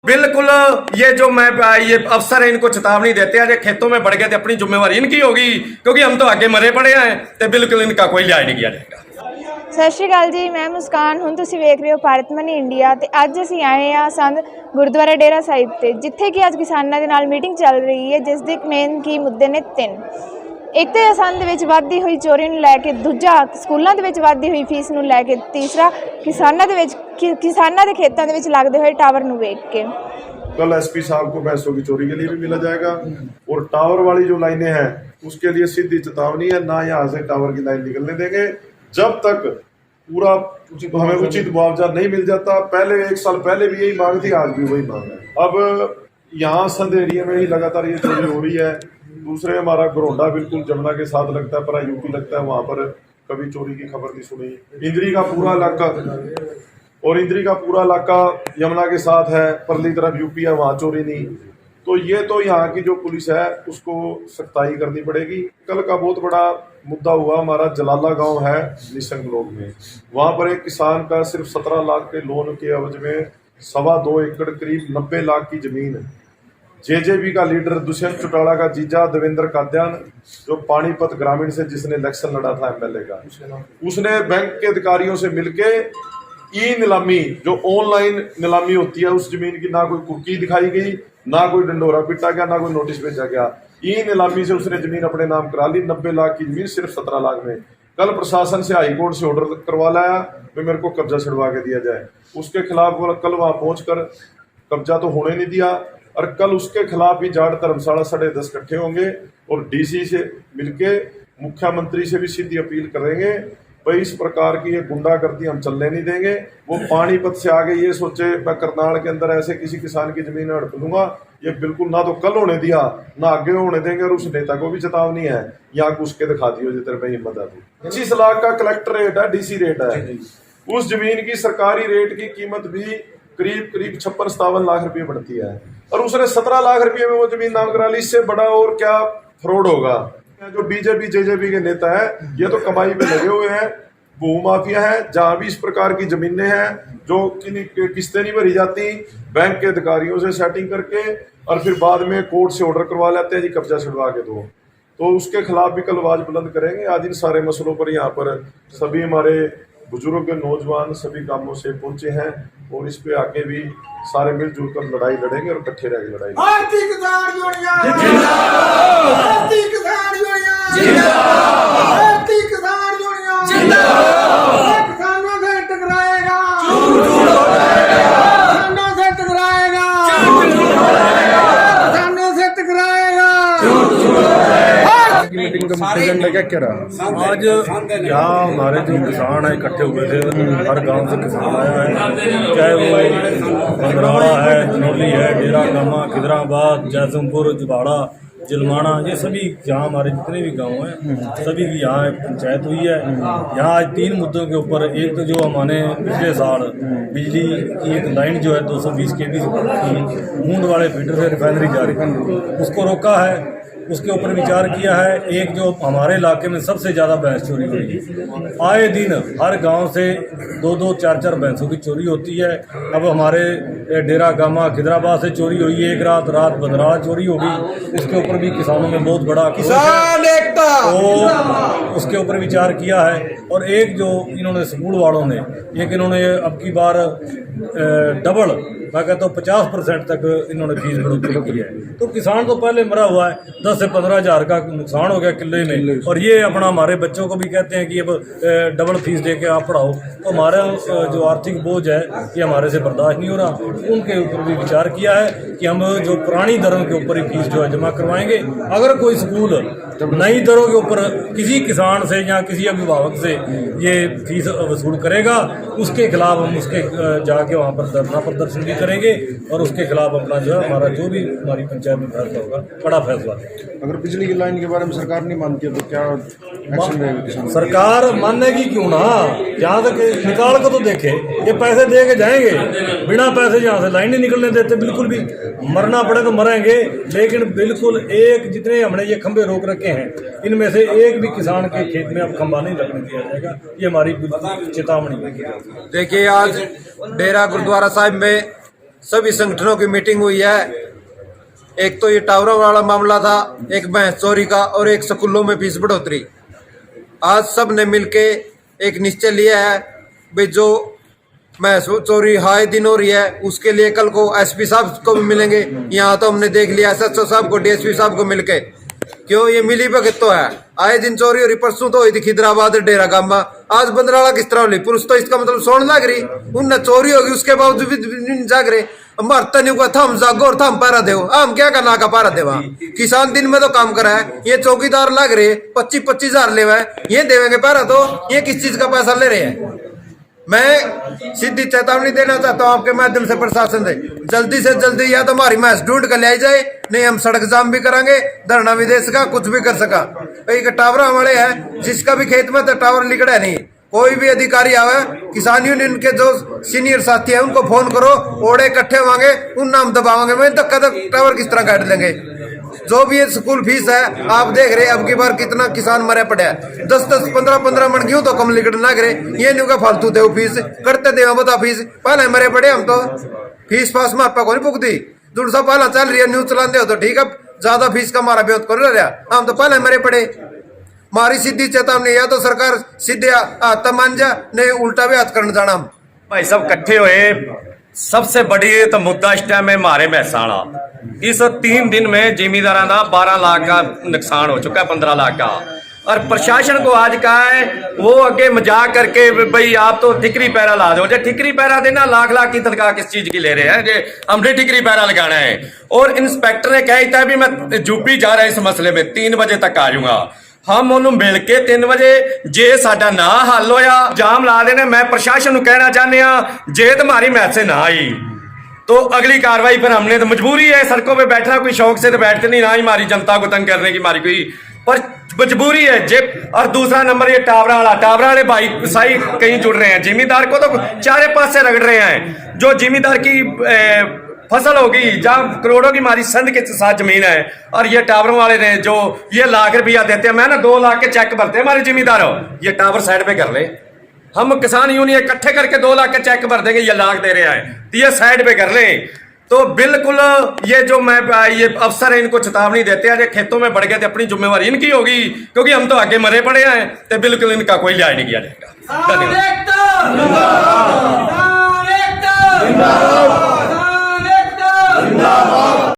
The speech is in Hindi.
बिल्कुल। ये जो मैं ये अफसर है इनको चेतावनी देते हैं, जो खेतों में बढ़ गए तो अपनी जिम्मेवारी इनकी होगी, क्योंकि हम तो आगे मरे पड़े हैं, तो बिल्कुल इनका कोई लिहाज नहीं किया जाएगा। ਸਤਿ ਸ਼੍ਰੀ ਅਕਾਲ ਜੀ, ਮੈਂ ਮੁਸਕਾਨ। ਹੁਣ ਤੁਸੀਂ ਵੇਖ ਰਹੇ ਹੋ ਭਾਰਤ ਮਨੀ ਇੰਡੀਆ ਤੇ ਅੱਜ ਅਸੀਂ ਆਏ ਹਾਂ ਸੰਧ ਗੁਰਦੁਆਰਾ ਡੇਰਾ ਸਾਹਿਬ ਤੇ, ਜਿੱਥੇ ਕਿ ਅੱਜ ਕਿਸਾਨਾਂ ਦੇ ਨਾਲ ਮੀਟਿੰਗ ਚੱਲ ਰਹੀ ਹੈ, ਜਿਸ ਦੇ ਮੇਨ ਕੀ ਮੁੱਦੇ ਨੇ ਤਿੰਨ। ਇੱਕ ਤਾਂ ਸੰਧ ਦੇ ਵਿੱਚ ਵੱਧਦੀ ਹੋਈ ਚੋਰੀ ਨੂੰ ਲੈ ਕੇ, ਦੂਜਾ ਸਕੂਲਾਂ ਦੇ ਵਿੱਚ ਵੱਧਦੀ ਹੋਈ ਫੀਸ ਨੂੰ ਲੈ ਕੇ, ਤੀਸਰਾ ਕਿਸਾਨਾਂ ਦੇ ਖੇਤਾਂ ਦੇ ਵਿੱਚ ਲੱਗਦੇ ਹੋਏ ਟਾਵਰ ਨੂੰ ਵੇਖ ਕੇ। कल एसपी साहब को भैंसों की चोरी के लिए भी मिला जाएगा, और टावर वाली जो लाइनें हैं उसके लिए सीधी चेतावनी है, ना यहाँ से टावर की लाइन निकलने देंगे जब तक पूरा हमें उचित मुआवजा नहीं मिल जाता। पहले 1 साल पहले भी यही मांग थी, आज भी वही मांग है। अब यहाँ संध एरिया में ही लगातार ये चोरी हो रही है। दूसरे हमारा घरोंडा बिल्कुल जमुना के साथ लगता है, पर यूपी लगता है, वहां पर कभी चोरी की खबर नहीं सुनी। इंद्री का पूरा इलाका यमुना के साथ है, परली तरफ यूपी है, वहां चोरी नहीं। तो ये तो यहाँ की जो पुलिस है उसको सख्ताई करनी पड़ेगी। कल का बहुत बड़ा मुद्दा हुआ हमारा जलाला गांव है निशंग ब्लॉक में, वहां पर एक किसान का सिर्फ 17 लाख के लोन के एवज में 2.25 एकड़ करीब 90 लाख की जमीन, जेजेपी का लीडर दुष्यंत चौटाला का जीजा देवेंद्र काद्यान, जो पानीपत ग्रामीण से जिसने इलेक्शन लड़ा था एमएलए का, उसने बैंक के अधिकारियों से मिलके ई नीलामी, जो ऑनलाइन नीलामी होती है, उस जमीन की ना कोई कुर्की दिखाई गई, ना कोई डंडोरा पिटा गया, ना कोई नोटिस भेजा गया। ई नीलामी से उसने जमीन अपने नाम करा ली, 90 लाख की जमीन सिर्फ 17 लाख में। कल प्रशासन से हाई कोर्ट से ऑर्डर करवा लाया कि मेरे को कब्जा छुड़वा के दिया जाए। उसके खिलाफ कल वहां पहुंचकर कब्जा तो होने नहीं दिया, और कल उसके खिलाफ ही जाट धर्मशाला 10:30 इकट्ठे होंगे और डीसी से मिलके मुख्यमंत्री से भी सीधी अपील करेंगे, भाई इस प्रकार की ये गुंडागर्दी हम चलने नहीं देंगे। वो पानीपत से आगे ये सोचे मैं करनाल के अंदर ऐसे किसी किसान की जमीन हड़प लूंगा, ये बिल्कुल ना तो कल होने दिया ना आगे होने देंगे। और उस नेता को भी चेतावनी है, यहाँ घुस के दिखा दियो जितने में हिम्मत है। 25 लाख का कलेक्टर रेट है, डीसी रेट है। उस जमीन की सरकारी रेट की कीमत भी करीब 56-57 लाख रुपये बढ़ती है, और उसने 17 लाख रुपये में वो जमीन नाम करा ली। इससे बड़ा और क्या फ्रॉड होगा। जो बीजेपी जेजेपी के नेता है ये तो कमाई पे लगे हुए हैं, भू माफिया है। जहां भी इस प्रकार की जमीनें हैं जो किस्तें नहीं भरी जाती, बैंक के अधिकारियों से सेटिंग करके और फिर बाद में कोर्ट से ऑर्डर करवा लेते हैं जी कब्जा छुड़वा के दो, तो उसके खिलाफ भी कल आवाज बुलंद करेंगे। आज इन सारे मसलों पर यहाँ पर सभी हमारे बुजुर्ग नौजवान सभी कामों से पहुंचे हैं, और इस पे आगे भी सारे मिलजुल कर लड़ाई लड़ेंगे और इकट्ठे रह के लड़ाई। भारतीय किसान यूनियन जिंदाबाद, भारतीय किसान यूनियन जिंदाबाद, भारतीय किसान यूनियन जिंदाबाद। किसानों से टकराएगा चूर चूर हो जाएगा, किसानों से टकराएगा चूर चूर हो जाएगा, किसानों से टकराएगा चूर चूर हो जाएगा। मीटिंग का मुख्य एजेंडा क्या रहा? आज यहाँ हमारे जो किसान है इकट्ठे हुए थे, हर गांव से किसान आया है, चाहे वो बंदराड़ा है, जनौली है, डेरा गामा, खिदराबाद, जैसमपुर, जुबाड़ा, जिलमाना, ये सभी यहाँ हमारे जितने भी गांव हैं सभी की यहाँ पंचायत हुई है। यहाँ आज 3 मुद्दों के ऊपर, एक तो जो हमारे पिछले साल बिजली की एक लाइन जो है 220 kV की मूंद वाले फीडर से रिफाइनरी जा रही उसको रोका है, उसके ऊपर विचार किया है। एक जो हमारे इलाके में सबसे ज़्यादा भैंस चोरी हुई है, आए दिन हर गांव से 2-2, 4-4 भैंसों की चोरी होती है। अब हमारे डेरा गामा खिदराबाद से चोरी हुई, एक रात बंदराड़ा चोरी होगी, उसके ऊपर भी किसानों में बहुत बड़ा किसान एकता, तो उसके ऊपर विचार किया है। और एक जो इन्होंने स्कूल वालों ने इन्होंने अब की बार डबल, मैं कहता हूँ 50% तक इन्होंने फीस बढ़ोतरी की है। तो किसान तो पहले मरा हुआ है, 10 से 15 हज़ार का नुकसान हो गया किले में, और ये अपना हमारे बच्चों को भी कहते हैं कि अब डबल फीस दे के आप पढ़ाओ, तो हमारा जो आर्थिक बोझ है ये हमारे से बर्दाश्त नहीं हो रहा। उनके ऊपर भी विचार किया है कि हम जो पुरानी दरों के ऊपर ही फीस जो है जमा करवाएंगे। अगर कोई स्कूल नई दरों के ऊपर किसी किसान से या किसी अभिभावक से ये फीस वसूल करेगा, उसके खिलाफ हम उसके जाके वहाँ पर धरना प्रदर्शन भी करेंगे, और उसके खिलाफ अपना जो है हमारा जो भी हमारी पंचायत में फैसला होगा बड़ा फैसला है। अगर बिजली की लाइन के बारे में सरकार नहीं मानती है तो क्या एक्शन रहेगा किसान? सरकार मानेगी क्यों ना, जहाँ तक निकाल कर तो देखे, ये पैसे दे के जाएंगे, बिना पैसे जहाँ से लाइन नहीं निकलने देते। बिल्कुल भी मरना पड़े तो मरेंगे, लेकिन बिल्कुल एक जितने हमने ये खंभे रोक रखे हैं इनमें से एक भी किसान के खेत में अब खंभा नहीं लगने दिया जाएगा, ये हमारी चेतावनी है। देखिए आज डेरा गुरुद्वारा साहिब में सभी संगठनों की मीटिंग हुई है। एक तो ये टावरों वाला मामला था, एक भैंस चोरी का और एक स्कूलों में फीस बढ़ोतरी। आज सब ने मिलके एक निश्चय लिया है भाई जो भैंस चोरी हाई दिन हो रही है उसके लिए कल को एसपी साहब को भी मिलेंगे। यहाँ तो हमने देख लिया SHO साहब को, DSP साहब को मिलके, क्यों ये मिली भगत तो है। आए दिन चोरी हो रही, परसों तो हुई थी खिदराबाद डेरा गामा, आज बंदराला किस तरह हुई पुरुष, तो इसका मतलब सोन लग रही उनने चोरी होगी उसके बावजूद भी जाग रहे। मरता नहीं हुआ था, हम जागो और था हम पारा दे, हम क्या करना का पारा दे। वहां किसान दिन में तो काम करा है, ये चौकीदार लग रहे 25-25 हजार ले ये देवेंगे पारा, तो ये किस चीज का पैसा ले रहे हैं। मैं सीधी चेतावनी देना चाहता हूँ आपके माध्यम से प्रशासन से, जल्दी से जल्दी या तो हमारी मैच ढूंढ कर ले आई जाए, नहीं हम सड़क जाम भी करेंगे, धरना भी दे सका, कुछ भी कर सका। एक टावर हमारे है जिसका भी खेत में तो टावर लिखड़ा नहीं, कोई भी अधिकारी आवे, किसान यूनियन के जो सीनियर साथी है उनको फोन करो, ओड़े इकट्ठे होंगे उन नाम दबावांगे, मैं तो कदम टावर किस तरह काट लेंगे। जो भी ये स्कूल फीस है आप देख रहे अब की बार कितना किसान मरे पड़े हैं, 10-10, 15-15 मन क्यों तो कम लिखट ना करे, ये नहीं का फालतू दे फीस करते दे बता फीस पहले मरे पड़े हम तो फीस पास में आपका को नहीं पुगती जुड़ सा पहला चल रही है न्यूज चलाते हो तो ठीक है, ज्यादा फीस का मारा बेहद कर रहा हम तो पहले मरे पड़े। मारी सीधी चेतावनी या तो सरकार सीधे हाथ मान जा, नहीं उल्टा भी हाथ करने जाना। भाई सब इकट्ठे हुए, सबसे बड़ी तो मुद्दा इस टाइम है मारे महसाणा। इस 3 दिन में जिमीदारा का 12 लाख का नुकसान हो चुका है, 15 लाख का, और प्रशासन को आज कहा है वो अगे मजाक करके भाई आप तो ठिकरी पैरा ला दो, जो ठिकरी पैरा देना लाख की तनख्वाह किस चीज की ले रहे हैं, जे हमने ठिकरी पैरा लगाना है। और इंस्पेक्टर ने कहा था भी मैं यूपी जा रहा इस मसले में 3 बजे तक आ जाऊंगा, हम उन्होंने मिल के 3 बजे जे साडा ना हल होया जाम ला देने। मैं प्रशासन को कहना चाहते हैं जे तुम्हारी मैसेज ना आई तो अगली कार्रवाई पर हमने तो मजबूरी है, सड़कों पे बैठना कोई शौक से तो बैठते नहीं, ना ही हमारी जनता को तंग करने की हमारी कोई पर मजबूरी है जे। और दूसरा नंबर ये टावरा वाले भाई साई कहीं जुड़ रहे हैं, जिमीदार को तो चारे पास से रगड़ रहे हैं। जो जिमीदार की फसल होगी जहाँ करोड़ों की हमारी संध के साथ जमीन है, और ये टावरों वाले ने जो ये लाख रुपया देते हैं, मैं ना 2 लाख के चेक भरते हैं हमारे जिमीदार, ये टावर साइड पे कर ले, हम किसान यूनियन इकट्ठे करके 2 लाख के चेक भर देंगे, ये लाख दे रहे हैं तो ये साइड पे कर ले। तो बिल्कुल ये जो मैं ये अफसर है इनको चेतावनी देते हैं, जो खेतों में बढ़ गए थे अपनी जिम्मेवारी इनकी होगी, क्योंकि हम तो आगे मरे पड़े हैं, तो बिल्कुल इनका कोई लिहाज नहीं किया जाएगा। धन्यवाद।